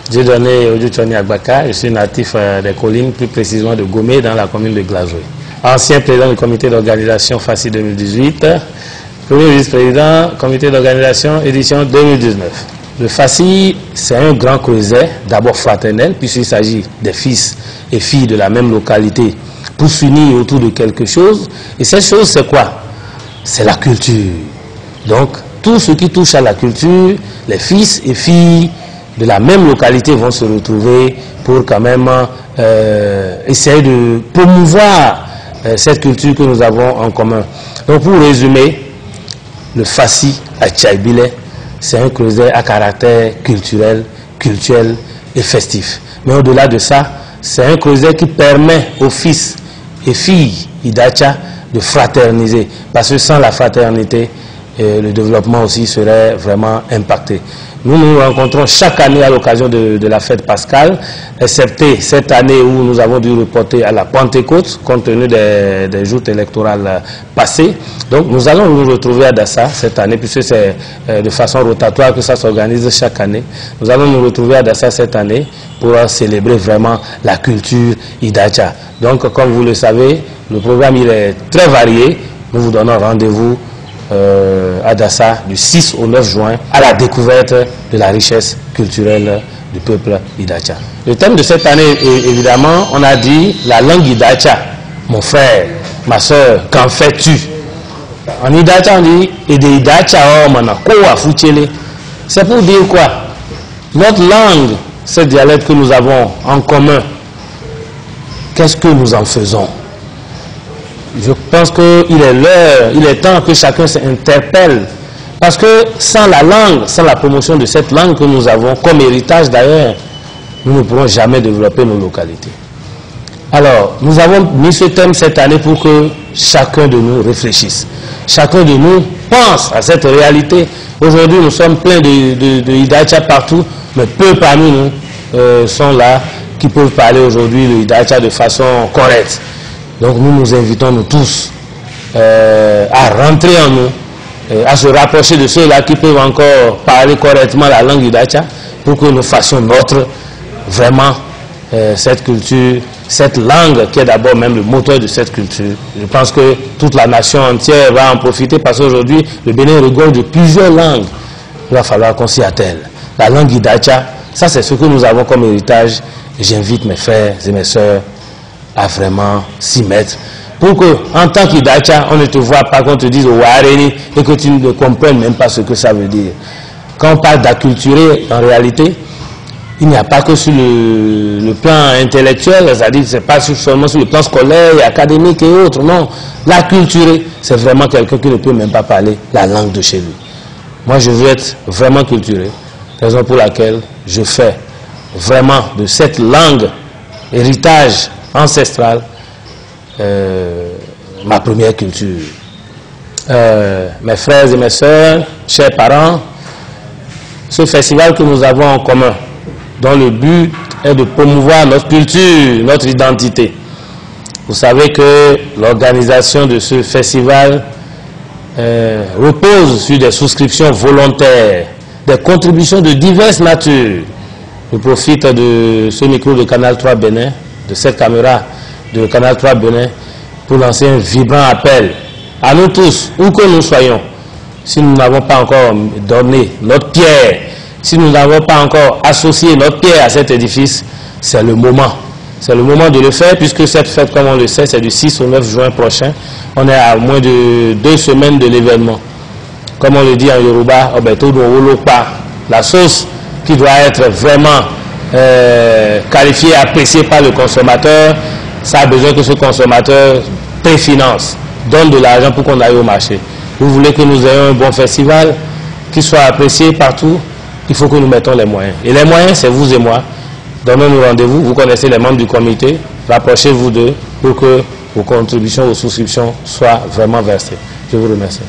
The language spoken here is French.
Dieudonné Oduchoni Agbaka, je suis natif des collines, plus précisément de Gomé, dans la commune de Glazoué. Ancien président du comité d'organisation FACI 2018, premier vice-président, comité d'organisation édition 2019. Le FACI, c'est un grand creuset, d'abord fraternel, puisqu'il s'agit des fils et filles de la même localité pour s'unir autour de quelque chose. Et cette chose, c'est quoi? C'est la culture. Donc, tout ce qui touche à la culture, les fils et filles de la même localité vont se retrouver pour quand même essayer de promouvoir cette culture que nous avons en commun. Donc, pour résumer, le FACI à Tchaïbilé, c'est un creuset à caractère culturel et festif. Mais au-delà de ça, c'est un creuset qui permet aux fils et filles Idacha de fraterniser. Parce que sans la fraternité, le développement aussi serait vraiment impacté. Nous nous rencontrons chaque année à l'occasion de la fête pascale, excepté cette année où nous avons dû reporter à la Pentecôte, compte tenu des joutes électorales passées. Donc nous allons nous retrouver à Dassa cette année, puisque c'est de façon rotatoire que ça s'organise chaque année. Nous allons nous retrouver à Dassa cette année pour célébrer vraiment la culture Idacha. Donc comme vous le savez, le programme il est très varié. Nous vous donnons rendez-vous à Dassa du 6 au 9 juin à la découverte de la richesse culturelle du peuple Idacha. Le thème de cette année, évidemment, on a dit la langue Idacha. Mon frère, ma soeur, qu'en fais-tu? En Idacha, on dit Idacha c'est pour dire quoi? Notre langue, cette dialecte que nous avons en commun, qu'est-ce que nous en faisons? Je pense qu'il est l'heure, il est temps que chacun s'interpelle. Parce que sans la langue, sans la promotion de cette langue que nous avons, comme héritage d'ailleurs, nous ne pourrons jamais développer nos localités. Alors, nous avons mis ce thème cette année pour que chacun de nous réfléchisse. Chacun de nous pense à cette réalité. Aujourd'hui, nous sommes pleins de Idacha partout, mais peu parmi nous sont là qui peuvent parler aujourd'hui le Idacha de façon correcte. Donc nous nous invitons nous tous à rentrer en nous, à se rapprocher de ceux-là qui peuvent encore parler correctement la langue Idacha pour que nous fassions vraiment cette culture, cette langue qui est d'abord même le moteur de cette culture. Je pense que toute la nation entière va en profiter parce qu'aujourd'hui le Bénin regorge de plusieurs langues. Il va falloir qu'on s'y attelle. La langue Idacha, ça c'est ce que nous avons comme héritage. J'invite mes frères et mes sœurs à vraiment s'y mettre. Pour que, en tant qu'Idacha, on ne te voit pas, qu'on te dise au Wareni et que tu ne comprennes même pas ce que ça veut dire. Quand on parle d'acculturer, en réalité, il n'y a pas que sur le plan intellectuel, c'est-à-dire c'est pas seulement sur le plan scolaire et académique et autres, non. L'acculturer, c'est vraiment quelqu'un qui ne peut même pas parler la langue de chez lui. Moi, je veux être vraiment culturé, raison pour laquelle je fais vraiment de cette langue, héritage ancestrale, ma première culture. Mes frères et mes sœurs, chers parents, ce festival que nous avons en commun, dont le but est de promouvoir notre culture, notre identité. Vous savez que l'organisation de ce festival repose sur des souscriptions volontaires, des contributions de diverses natures. Je profite de ce micro de Canal 3 Bénin, de cette caméra de Canal 3 Bénin, pour lancer un vibrant appel à nous tous, où que nous soyons. Si nous n'avons pas encore donné notre pierre, si nous n'avons pas encore associé notre pierre à cet édifice, c'est le moment. C'est le moment de le faire, puisque cette fête, comme on le sait, c'est du 6 au 9 juin prochain. On est à moins de 2 semaines de l'événement. Comme on le dit en Yoruba, la sauce qui doit être vraiment qualifiée, appréciée par le consommateur, ça a besoin que ce consommateur préfinance, donne de l'argent pour qu'on aille au marché. Vous voulez que nous ayons un bon festival, qui soit apprécié partout, il faut que nous mettons les moyens. Et les moyens, c'est vous et moi. Donnons-nous rendez-vous, vous connaissez les membres du comité, rapprochez-vous d'eux pour que vos contributions, vos souscriptions soient vraiment versées. Je vous remercie.